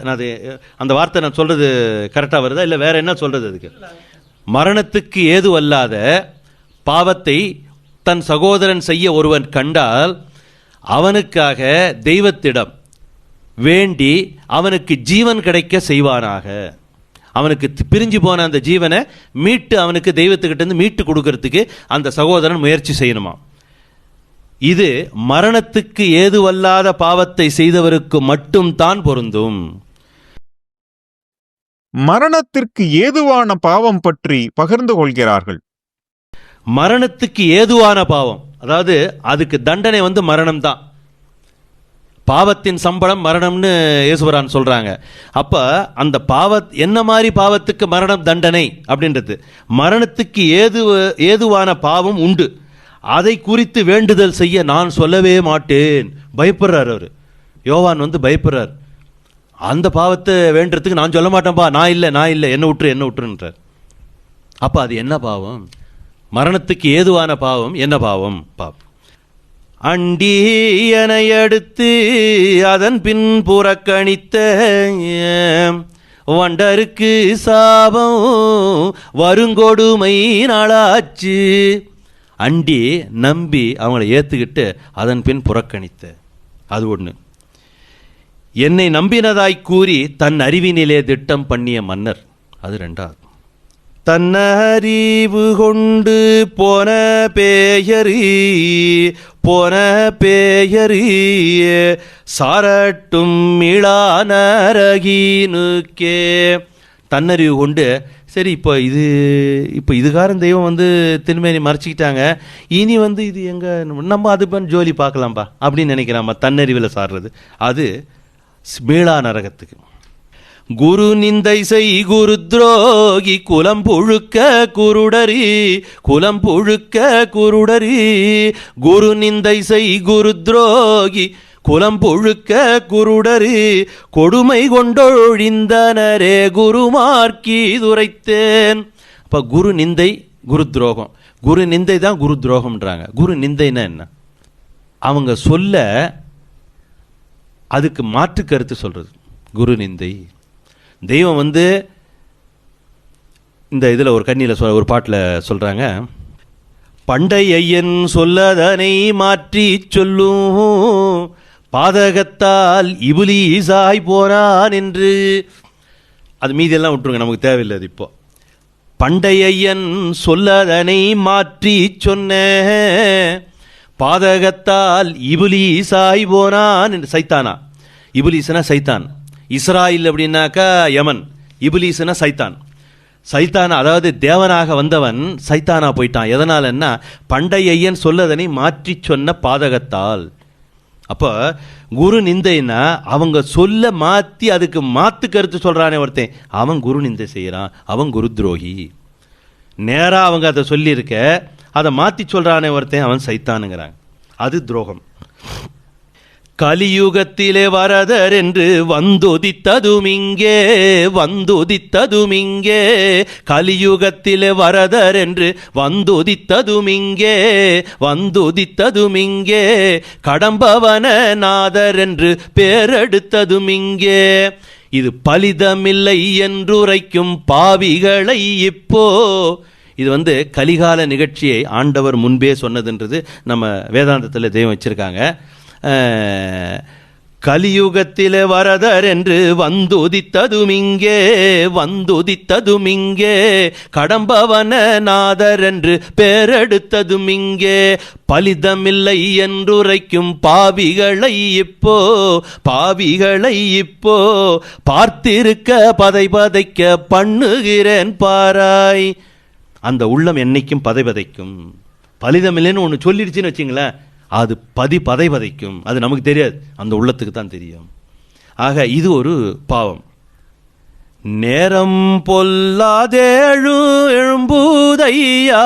அந்த வார்த்தை நான் சொல்றது கரெக்டாக வருதா இல்லை வேற என்ன சொல்றது? அதுக்கு மரணத்துக்கு ஏதுவல்லாத பாவத்தை தன் சகோதரன் செய்ய ஒருவன் கண்டால் அவனுக்காக தெய்வத்திடம் வேண்டி அவனுக்கு ஜீவன் கிடைக்க செய்வானாக. அவனுக்கு பிரிஞ்சு போன அந்த ஜீவனை மீட்டு அவனுக்கு தெய்வத்துக்கிட்ட இருந்து மீட்டு கொடுக்கறதுக்கு அந்த சகோதரன் முயற்சி செய்யணுமா. இது மரணத்துக்கு ஏதுவல்லாத பாவத்தை செய்தவருக்கு மட்டும் தான் பொருந்தும். மரணத்திற்கு ஏதுவான பாவம் பற்றி பகிர்ந்து கொள்கிறார்கள். மரணத்துக்கு ஏதுவான பாவம், அதாவது அதுக்கு தண்டனை மரணம் தான். பாவத்தின் சம்பளம் மரணம்னு இயேசுவரான் சொல்றாங்க. அப்ப அந்த என்ன மாதிரி பாவத்துக்கு மரணம் தண்டனை அப்படின்றது, மரணத்துக்கு ஏதுவான பாவம் உண்டு. அதை குறித்து வேண்டுதல் செய்ய நான் சொல்லவே மாட்டேன். பயப்படுறார் அவர். யோவான் வந்து பயப்படுறார். அந்த பாவத்தை வேண்டுறதுக்கு நான் சொல்ல மாட்டேன்ப்பா, நான் இல்லை, என்ன விட்டுருன்றார். அப்போ அது என்ன பாவம்? மரணத்துக்கு ஏதுவான பாவம் என்ன பாவம்? அண்டியனை அடுத்து அதன் பின் புறக்கணித்த வண்டருக்கு சாபம் வருங்கொடுமை நாளாச்சு. அண்டி நம்பி அவங்கள ஏற்றுக்கிட்டு அதன் பின் புறக்கணித்த, அது ஒன்று. என்னை நம்பினதாய் கூறி தன் அறிவினிலே திட்டம் பண்ணிய மன்னர், அது ரெண்டாவது. தன்னறிவு கொண்டு போன பேயறி சாரட்டும் இளானரகீனுக்கே. தன்னறிவு கொண்டு சரி இப்போ இதுகாரம் தெய்வம் வந்து திருமேனி மறைச்சிக்கிட்டாங்க, இனி வந்து இது எங்கே நம்ம அது பண்ண ஜோலி பார்க்கலாம்ப்பா அப்படின்னு நினைக்கிறாம்மா. தன்னறிவில் சாடுறது அது மீளா நரகத்துக்கு. குரு நிந்தை செய் குரு துரோகி குலம் புழுக்க குருடரி குரு நிந்தை செய் குரு துரோகி குலம் புழுக்க குருடரி கொடுமை கொண்டொழிந்தனரே குருமார்க்கி துரைத்தேன். அப்போ குரு நிந்தை குரு துரோகம், குரு நிந்தை தான் குரு துரோகம்ன்றாங்க. குரு நிந்தைன்னா என்ன? அவங்க சொல்ல அதுக்கு மாற்று கருத்து சொல்றது குரு நிந்தை. தெய்வம் வந்து இந்த இதில் ஒரு கண்ணியில் ஒரு பாட்டில் சொல்கிறாங்க, பண்டை ஐயன் சொல்லதனை மாற்றி சொல்லும் பாதகத்தால் இபுலீசாய் போனான் என்று. அது மீதியெல்லாம் விட்டுருங்க, நமக்கு தேவையில்லை அது. இப்போ பண்டை ஐயன் சொல்லதனை மாற்றி சொன்ன பாதகத்தால் இபுலீசாய் போனான் என்று. சைத்தானா? இபுலீஸ்னா சைத்தான். இஸ்ராயில் அப்படின்னாக்கா யமன். இபுலீஸ்னா சைத்தான். சைத்தான் அதாவது தேவனாக வந்தவன் சைத்தானா போயிட்டான். எதனாலன்னா பண்டைய ஐயன் சொல்லதனை மாற்றி சொன்ன பாதகத்தால். அப்போ குரு நிந்தைன்னா அவங்க சொல்ல மாற்றி அதுக்கு மாற்று கருத்து சொல்கிறானே ஒருத்தன், அவன் குரு நிந்தை செய்கிறான், அவன் குரு துரோகி. நேராக அவங்க அதை சொல்லியிருக்க அதை மாற்றி சொல்கிறானே ஒருத்தன், அவன் சைத்தானுங்கிறாங்க. அது துரோகம். கலியுகத்திலே வரதர் என்று வந்துதித்ததுமிங்கே கலியுகத்திலே வரதர் என்று வந்துதித்ததுமிங்கே கடம்பவன நாதர் என்று பேரெடுத்ததுமிங்கே. இது பலிதமில்லை என்றுரைக்கும் பாவிகளை இப்போ. இது வந்து கலிகால நிகழ்ச்சியை ஆண்டவர் முன்பே சொன்னதுன்றது நம்ம வேதாந்தத்தில் தெய்வம் வச்சிருக்காங்க. கலியுகத்திலே வரதர் என்று வந்துதித்ததுமிங்கே கடம்பவன நாதர் என்று பேரெடுத்ததுமிங்கே பலிதமில்லை என்றுரைக்கும் பாவிகளை இப்போ பார்த்திருக்க பதைக்க பண்ணுகிறேன் பாராய். அந்த உள்ளம் என்னைக்கும் பதைக்கும். பலிதமில்லைன்னு ஒன்று சொல்லிடுச்சுன்னு வச்சிங்களேன், அது பதைக்கும். அது நமக்கு தெரியாது, அந்த உள்ளத்துக்கு தான் தெரியும். ஆக இது ஒரு பாவம். நேரம் பொல்லாதேழு எழும்பூதையா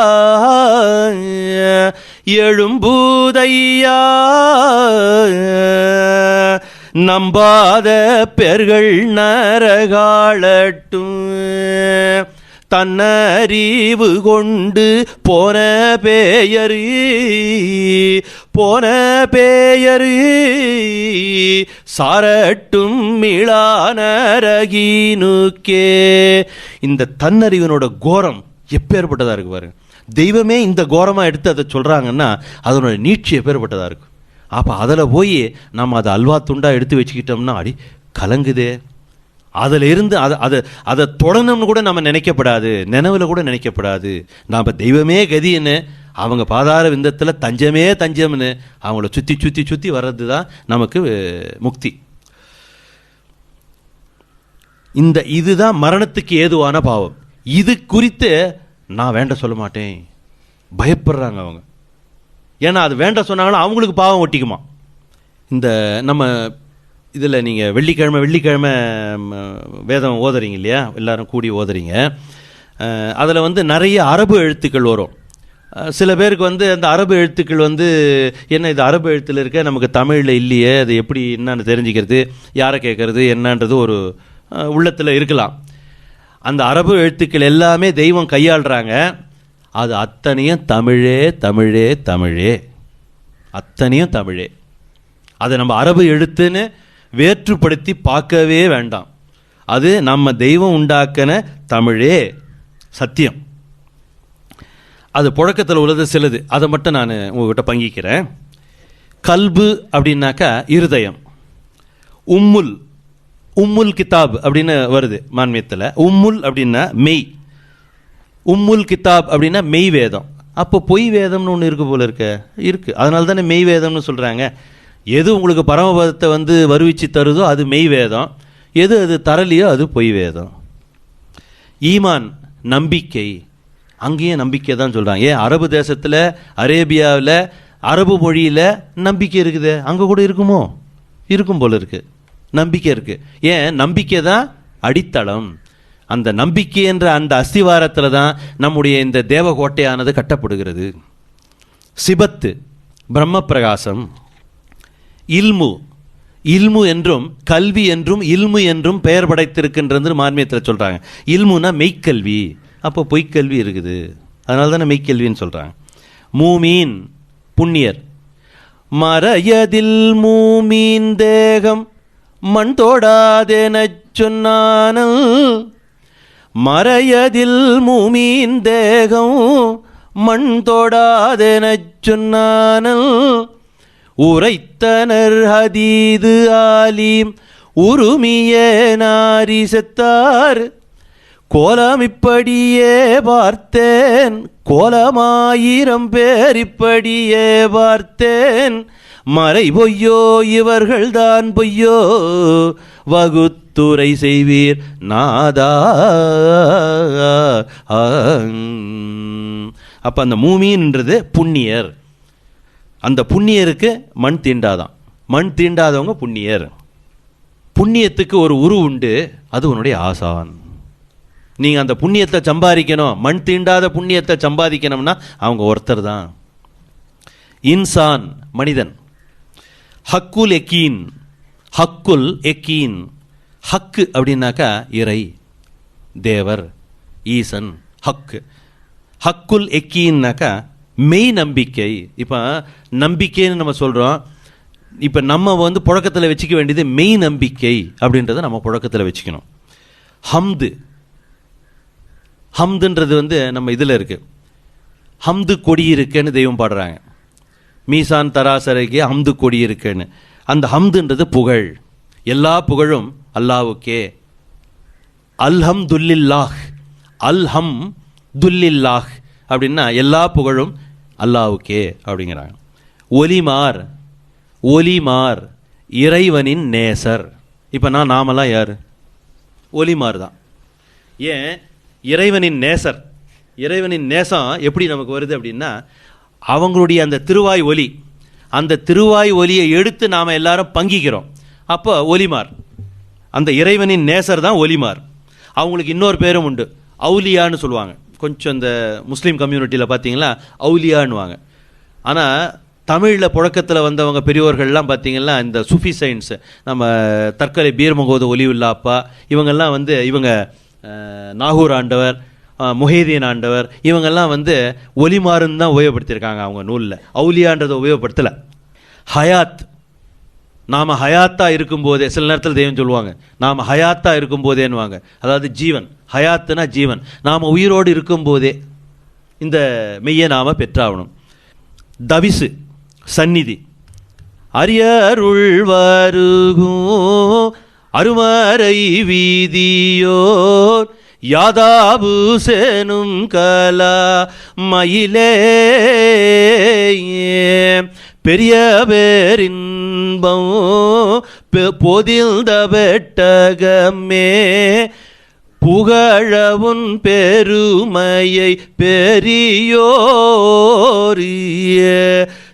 நம்பாத பேர்கள் நரகாளட்டும். தன்னறிவு கொண்டு போன பேயரு சாரட்டும் மிளானரகீனுக்கே. இந்த தன்னறிவினோட கோரம் எப்பேற்பட்டதா இருக்கு பாருங்க. தெய்வமே இந்த கோரமாக எடுத்து அதை சொல்கிறாங்கன்னா அதனோட நீட்சி எப்பேற்பட்டதா இருக்கு. அப்போ அதில் போய் நம்ம அதை அல்வா துண்டா எடுத்து வச்சுக்கிட்டோம்னா அடி கலங்குதே. அதில் இருந்து அதை தொடணும்னு கூட நம்ம நினைக்கப்படாது, நினைவில் கூட நினைக்கப்படாது. நாம் தெய்வமே கதின்னு அவங்க பாதார விந்தத்தில் தஞ்சமே தஞ்சம்னு அவங்கள சுற்றி வர்றது தான் நமக்கு முக்தி. இதுதான் மரணத்துக்கு ஏதுவான பாவம். இது குறித்து நான் வேண்ட சொல்ல மாட்டேன், பயப்படுறாங்க அவங்க. ஏன்னா அது வேண்ட சொன்னாங்கன்னா அவங்களுக்கு பாவம் ஒட்டிக்குமா. இந்த நம்ம இதில் நீங்கள் வெள்ளிக்கிழமை வேதம் ஓதுறீங்க இல்லையா, எல்லாரும் கூடி ஓதுறீங்க. அதில் வந்து நிறைய அரபு எழுத்துக்கள் வரும். சில பேருக்கு வந்து அந்த அரபு எழுத்துக்கள் வந்து என்ன இது அரபு எழுத்தில் இருக்க, நமக்கு தமிழில் இல்லையே, அது எப்படி என்னன்னு தெரிஞ்சுக்கிறது, யாரை கேட்குறது என்னன்றது ஒரு உள்ளத்தில் இருக்கலாம். அந்த அரபு எழுத்துக்கள் எல்லாமே தெய்வம் கையாளுறாங்க. அது அத்தனையும் தமிழே தமிழே தமிழே, அத்தனையும் தமிழே. அதை நம்ம அரபு எழுத்துன்னு வேற்றுப்படுத்தி பார்க்கவே வேண்டாம். அது நம்ம தெய்வம் உண்டாக்கின தமிழே சத்தியம். அது புழக்கத்தில் உள்ளது சிலது, அதை மட்டும் நான் உங்கள்கிட்ட பங்கிக்கிறேன். கல்பு அப்படின்னாக்கா இருதயம். உம்முல், உம்முல் கிதாப் அப்படின்னு வருது மான்மியத்தில். உம்முல் அப்படின்னா மெய், உம்முல் கிதாப் அப்படின்னா மெய் வேதம். அப்போ பொய் வேதம்னு ஒன்று இருக்குது போல இருக்குது. அதனால தானே மெய் வேதம்னு சொல்கிறாங்க. எது உங்களுக்கு பரமபதத்தை வந்து வருவிச்சு தருதோ அது மெய் வேதம், எது அது தரலையோ அது பொய் வேதம். ஈமான் நம்பிக்கை, அங்கேயும் நம்பிக்கை தான் சொல்கிறாங்க. ஏன் அரபு தேசத்தில் அரேபியாவில் அரபு மொழியில் நம்பிக்கை இருக்குது, அங்கே கூட இருக்குமோ? இருக்கும் போல இருக்குது, நம்பிக்கை இருக்குது. ஏன் நம்பிக்கை தான் அடித்தளம். அந்த நம்பிக்கை என்ற அந்த அஸ்திவாரத்தில் தான் நம்முடைய இந்த தேவகோட்டையானது கட்டப்படுகிறது. சிபத்து பிரம்ம பிரகாசம். இல்மு, இல்மு என்றும் கல்வி என்றும் இல்மு என்றும் பெயர் படைத்திருக்கின்றது மான்மியத்தில் சொல்கிறாங்க. இல்முனா மெய்க்கல்வி, அப்போ பொய்க்கல்வி இருக்குது, அதனால தானே மெய்க்கல்வின்னு சொல்கிறாங்க. மூமீன் புண்ணியர். மறையதில் மூமீன் தேகம் மண் தோடாதெனச் சொன்னானல். மறையதில் மூமீன் தேகம் மண் தோடாதெனச் சொன்னானல். உரைத்தனர் ஹதீது ஆலீம் உருமிய நாரி செத்தார். கோலம் இப்படியே பார்த்தேன், கோலமாயிரம் பேர் இப்படியே பார்த்தேன். மறை பொய்யோ இவர்கள்தான் பொய்யோ வகுத்துரை செய்வீர் நாதா. அப்போ அந்த மூமீன்ன்றது புண்ணியர். அந்த புண்ணியருக்கு மண் தீண்டாதான், மண் தீண்டாதவங்க புண்ணியர். புண்ணியத்துக்கு ஒரு உரு உண்டு, அது உன்னுடைய ஆசான். நீங்கள் அந்த புண்ணியத்தை சம்பாதிக்கணும், மண் தீண்டாத புண்ணியத்தை சம்பாதிக்கணும்னா அவங்க ஒருத்தர் தான். இன்சான் மனிதன். ஹக்குல் எக்கீன், ஹக்குல் எக்கீன். ஹக்கு அப்படின்னாக்கா இறை, தேவர், ஈசன். ஹக்கு. ஹக்குல் எக்கீன்னாக்கா மெய் நம்பிக்கை. இப்போ நம்பிக்கைன்னு நம்ம சொல்கிறோம், இப்போ நம்ம வந்து புழக்கத்தில் வச்சுக்க வேண்டியது மெய் நம்பிக்கை அப்படின்றத நம்ம புழக்கத்தில் வச்சுக்கணும். ஹம்து, ஹம்துன்றது வந்து நம்ம இதில் இருக்குது. ஹம்து கொடி இருக்குன்னு தெய்வம் பாடுறாங்க. மீசான் தராசரைக்கு ஹம்து கொடி இருக்குன்னு. அந்த ஹம்துன்றது புகழ், எல்லா புகழும் அல்லாவுக்கே. அல்ஹம்துல்லில்லாஹ், அல்ஹம்துல்லில்லாஹ் அப்படின்னா எல்லா புகழும் அல்லாவுக்கே அப்படிங்கிறாங்க. ஒலிமார், ஒலிமார் இறைவனின் நேசர். இப்போ நாமெல்லாம் யார்? ஒலிமார் தான். ஏன் இறைவனின் நேசர்? இறைவனின் நேசம் எப்படி நமக்கு வருது அப்படின்னா, அவங்களுடைய அந்த திருவாய் ஒலி, அந்த திருவாய் ஒலியை எடுத்து நாம் எல்லாரும் பங்கிக்கிறோம். அப்போ ஒலிமார், அந்த இறைவனின் நேசர் தான் ஒலிமார். அவங்களுக்கு இன்னொரு பேரும் உண்டு, அவுலியான்னு சொல்லுவாங்க. கொஞ்சம் இந்த முஸ்லீம் கம்யூனிட்டியில் பார்த்தீங்கன்னா அவுலியான்னுவாங்க. ஆனால் தமிழில் புழக்கத்தில் வந்தவங்க பெரியோர்கள்லாம் பார்த்தீங்கன்னா இந்த சுஃபி சயின்ஸ், நம்ம தற்கொலை பீர்மகோத ஒலிவுல்லாப்பா, இவங்கெல்லாம் வந்து இவங்க நாகூர் ஆண்டவர், முஹைதீன் ஆண்டவர், இவங்கெல்லாம் வந்து ஒலிமாறுன்னு தான் உபயோகப்படுத்தியிருக்காங்க அவங்க நூலில், அவுலியான்றதை உபயோகப்படுத்தலை. ஹயாத், நாம் ஹயாத்தாக இருக்கும்போதே, சில நேரத்தில் தெய்வம் சொல்லுவாங்க நாம் ஹயாத்தாக இருக்கும்போதேன்னுவாங்க. அதாவது ஜீவன், ஹயாத்துனா ஜீவன். நாம் உயிரோடு இருக்கும்போதே இந்த மெய்யை நாம் பெற்றாகணும். தவிசு சந்நிதி. அரியருள் வருகும் அருமறை வீதியோர் யாதாபு சேனும் கலா மயிலே பெரிய பேரின்பம் பொதில்த பெட்டகமே புகழவுன் பெருமையை பெரியோரிய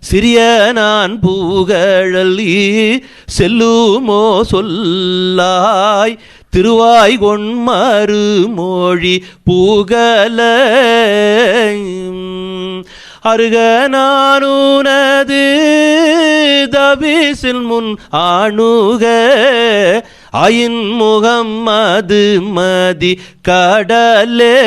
சிறிய நான் புகழலி செல்லுமோ சொல்லாய் திருவாய் கொண்மறு மொழி புகழ அருக நானுனது தபிசில் முன் ஆணுக ஆயின் முகம்மது மதி கடலே.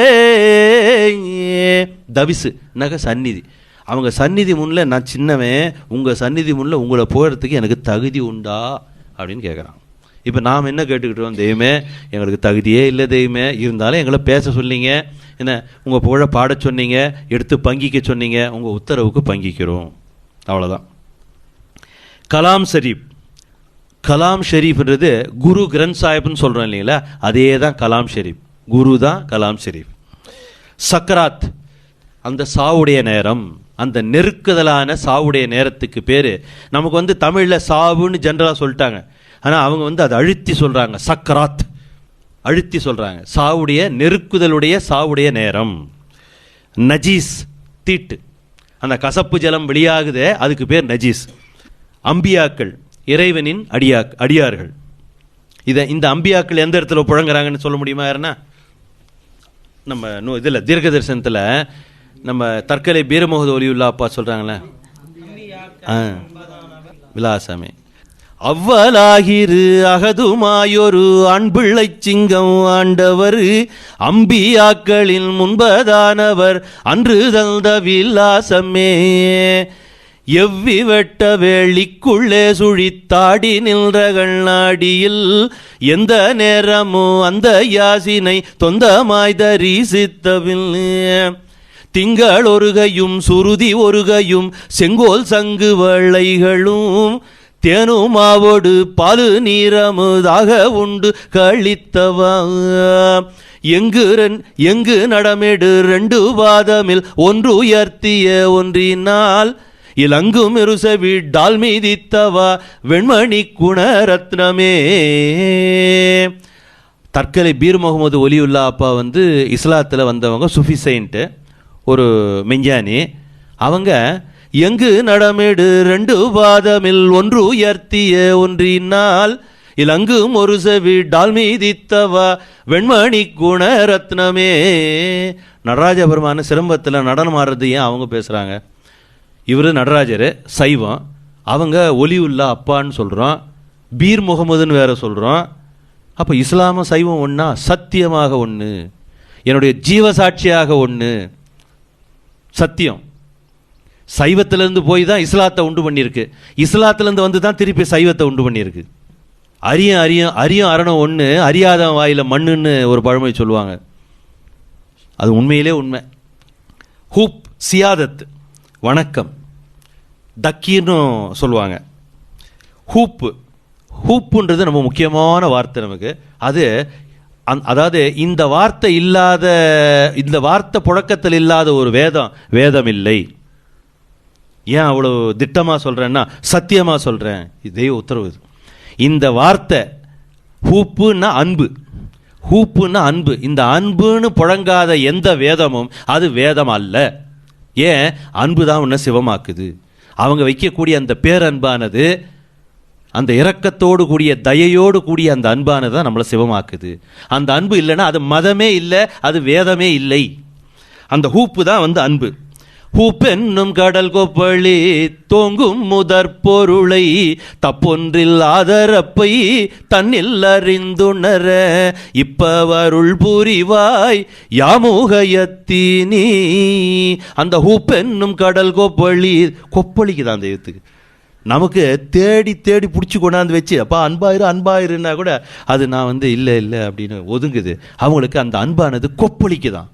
தபிசு நக சந்நிதி, அவங்க சந்நிதி முன்னில் நான் சின்னவன், உங்கள் சந்நிதி முன்னில் உங்களை போகிறதுக்கு எனக்கு தகுதி உண்டா அப்படின்னு கேட்குறான். இப்போ நாம் என்ன கேட்டுக்கிட்டோம், தெய்வமே எங்களுக்கு தகுதியே இல்லை, தெய்வமே இருந்தாலும் எங்களை பேச சொன்னீங்க, என்ன உங்கள் புகழை பாட சொன்னீங்க, எடுத்து பங்கிக்க சொன்னீங்க, உங்கள் உத்தரவுக்கு பங்கிக்கிறோம், அவ்வளோதான். கலாம் ஷரீப், கலாம் ஷெரீஃப்ன்றது குரு கிரந்த் சாஹிப்னு சொல்கிறோம் இல்லைங்களா, அதே தான் கலாம் ஷெரீப், குரு தான் கலாம் ஷெரீப். சக்கராத், அந்த சாவுடைய நேரம், அந்த நெருக்குதலான சாவுடைய நேரத்துக்கு பேர். நமக்கு தமிழில் சாவுன்னு ஜென்ரலாக சொல்லிட்டாங்க, ஆனால் அவங்க அதை அழுத்தி சொல்கிறாங்க, சக்கராத் அழுத்தி சொல்கிறாங்க, சாவுடைய நெருக்குதலுடைய சாவுடைய நேரம். நஜீஸ், தீட்டு, அந்த கசப்பு ஜலம் வெளியாகுதே அதுக்கு பேர் நஜீஸ். அம்பியாக்கள், இறைவனின் அடியார்கள். இந்த அம்பியாக்கள் எந்த இடத்துல புழங்குறாங்கன்னு சொல்ல முடியுமா யாருன்னா? நம்ம இதில் தீர்க்க தரிசனத்தில் நம்ம தற்கலை பீரமுகமது ஒலியுல்லா அப்பா சொல்கிறாங்களே, விலாசமே அவ்வலாகிரு அகதுமாயொரு அன்பிள்ளை சிங்கம் ஆண்டவர் அம்பியாக்களின் முன்பதானவர் அன்று தந்த விலாசமே. எவ்வி வெட்ட வேளிக்குள்ளே சுழித்தாடி நின்றகள் நாடியில் எந்த நேரமும் அந்த யாசினை தொந்தமாய் தரிசித்தவில் திங்கள் ஒருகையும் சுருதி ஒருகையும் செங்கோல் சங்கு வளைகளும் தேனுமாவோடு பாலு நீரமுதாக உண்டு கழித்தவா. எங்கு நடமெடு 2 பாதமில் ஒன்று உயர்த்திய ஒன்றினால் இலங்கும் இருசவி டால் மீதித்தவா வெண்மணி குணரத்னமே. தற்கலை பீர் முகமது ஒலியுல்லா அப்பா இஸ்லாத்தில் வந்தவங்க, சுஃபி செயின்ட்டு, ஒரு மெஞ்ஞானி. அவங்க எங்கு நடமேடு 2 பாதமில் ஒன்று உயர்த்திய ஒன்றினால் இலங்கும் ஒரு செவி டால் மீதித்தவா வெண்மணி குணரத்னமே. நடராஜ பெருமான சிலம்பத்தில் நடனம் ஆடுறது ஏன் அவங்க பேசுகிறாங்க? இவர் நடராஜர் சைவம், அவங்க ஒலியுல்லா அப்பான்னு சொல்கிறோம், பீர் முகமதுன்னு வேற சொல்கிறோம். அப்போ இஸ்லாம சைவம் ஒன்றா? சத்தியமாக ஒன்று, என்னுடைய ஜீவசாட்சியாக ஒன்று. சத்தியம் சைவத்திலேருந்து போய் தான் இஸ்லாத்தை உண்டு பண்ணியிருக்கு, இஸ்லாத்திலேருந்து வந்து தான் திருப்பி சைவத்தை உண்டு பண்ணியிருக்கு. அரியும் அரணம் ஒன்று, அறியாத வாயில் மண்ணுன்னு ஒரு பழமொழி சொல்லுவாங்க, அது உண்மையிலே உண்மை. ஹூப் சியாதத், வணக்கம், தக்கீர்னு சொல்லுவாங்க. ஹூப்புன்றது நம்ம முக்கியமான வார்த்தை நமக்கு. அது அதாவது இந்த வார்த்தை புழக்கத்தில் இல்லாத ஒரு வேதம் இல்லை. ஏன் அவ்வளோ திட்டமாக சொல்கிறேன்னா, சத்தியமாக சொல்கிறேன், தெய்வ உத்தரவு. இந்த வார்த்தை ஹூப்புன்னா அன்பு, ஹூப்புன்னா அன்பு. இந்த அன்புன்னு புழங்காத எந்த வேதமும் அது வேதம் அல்ல. ஏன்? அன்பு தான் உன்னை சிவமாக்குது. அவங்க வைக்கக்கூடிய அந்த பேரன்பானது, அந்த இரக்கத்தோடு கூடிய தயையோடு கூடிய அந்த அன்பானது தான் நம்மளை சிவமாக்குது. அந்த அன்பு இல்லைன்னா அது மதமே இல்லை, அது வேதமே இல்லை. அந்த ஹூப்பு தான் அன்பு. ஹூப்பென்னும் கடல் கொப்பளி தோங்கும் முதற் பொருளை தப்பொன்றில் ஆதரப்பை தன்னில் அறிந்துணர இப்பவருள் புரிவாய் யாமுகயத்தினி. அந்த ஹூப்பென்னும் கடல் கொப்பளிக்கு தான் தெய்வத்துக்கு. நமக்கு தேடி தேடி பிடிச்சி கொண்டாந்து வச்சு அப்பா அன்பாயிருன்னா கூட அது நான் இல்லை அப்படின்னு ஒதுங்குது. அவங்களுக்கு அந்த அன்பானது கொப்பளிக்கு தான்.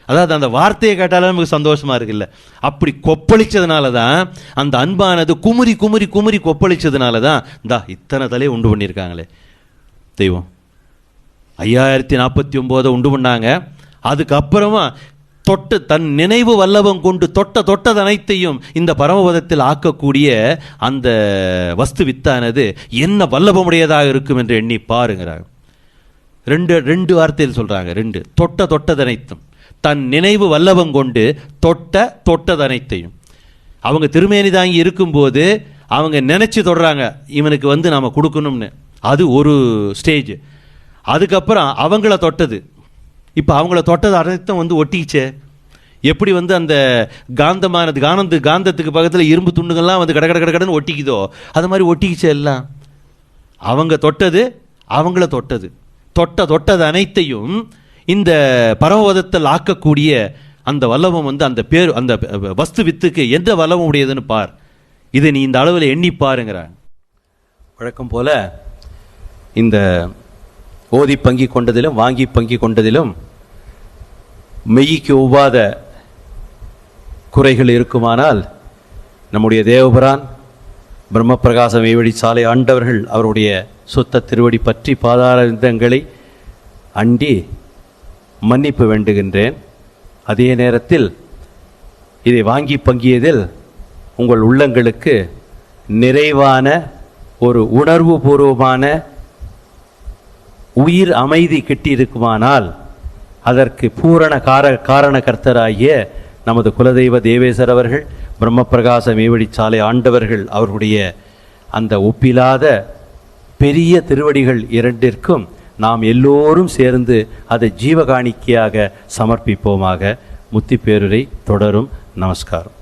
அதாவது அந்த வார்த்தையை கேட்டாலும் நமக்கு சந்தோஷமாக இருக்குல்ல, அப்படி கொப்பளிச்சதுனால தான் அந்த அன்பானது குமுறி குமுறி குமுறி கொப்பளிச்சதுனால தான் இத்தனை தலையை உண்டு பண்ணியிருக்காங்களே தெய்வம். 5049 உண்டு பண்ணாங்க. அதுக்கப்புறமா தன் நினைவு வல்லவம் கொண்டு தொட்டது அனைத்தையும் இந்த பரமபதத்தில் ஆக்கக்கூடிய அந்த வஸ்து வித்தானது என்ன வல்லபமுடையதாக இருக்கும் என்று எண்ணி பாருங்கிறாங்க. ரெண்டு வார்த்தையில் சொல்றாங்க. தொட்டதனைத்தும், தன் நினைவு வல்லவம் கொண்டு தொட்டதனைத்தையும். அவங்க திருமேனி தாங்கி இருக்கும்போது அவங்க நினைச்சு தொடுறாங்க, இவனுக்கு நாம கொடுக்கணும்னு. அது ஒரு ஸ்டேஜ். அதுக்கப்புறம் அவங்கள தொட்டது, இப்போ அவங்கள தொட்டது அனைத்தும் ஒட்டிச்சே. எப்படி வந்து அந்த காந்தத்துக்கு பக்கத்தில் இரும்பு துண்டுகள்லாம் வந்து கடன்னு ஒட்டிக்குதோ அது மாதிரி ஒட்டிக்கிச்சு எல்லாம். அவங்க தொட்டது அவங்கள தொட்டது அனைத்தையும் இந்த பரமபதத்தில் ஆக்கக்கூடிய அந்த வல்லவம் வந்து அந்த பேர் அந்த வஸ்து வித்துக்கு எந்த வல்லவம் உடையதுன்னு பார், இதை நீ இந்த அளவில் எண்ணி பாருங்கிறான். வழக்கம் போல இந்த ஓதி பங்கி கொண்டதிலும் வாங்கி பங்கி கொண்டதிலும் மெய்க்கு ஒவ்வாத குறைகள் இருக்குமானால் நம்முடைய தேவபுரான் பிரம்மபிரகாச மெய்வழி சாலை ஆண்டவர்கள் அவருடைய சுத்த திருவடி பற்றி பாதாரங்களை அண்டி மன்னிப்பு வேண்டுகின்றேன். அதே நேரத்தில் இதை வாங்கி பங்கியதில் உங்கள் உள்ளங்களுக்கு நிறைவான ஒரு உணர்வு பூர்வமான உயிர் அமைதி கிட்டியிருக்குமானால் அதற்கு பூரண காரணகர்த்தராகிய நமது குலதெய்வ தேவேசர் அவர்கள் பிரம்மபிரகாச மெய்வழி சாலை ஆண்டவர்கள் அவர்களுடைய அந்த ஒப்பிலாத பெரிய திருவடிகள் இரண்டிற்கும் நாம் எல்லோரும் சேர்ந்து அதை ஜீவகாணிக்கையாக சமர்ப்பிப்போமாக. முத்தி பேருரை தொடரும். நமஸ்காரம்.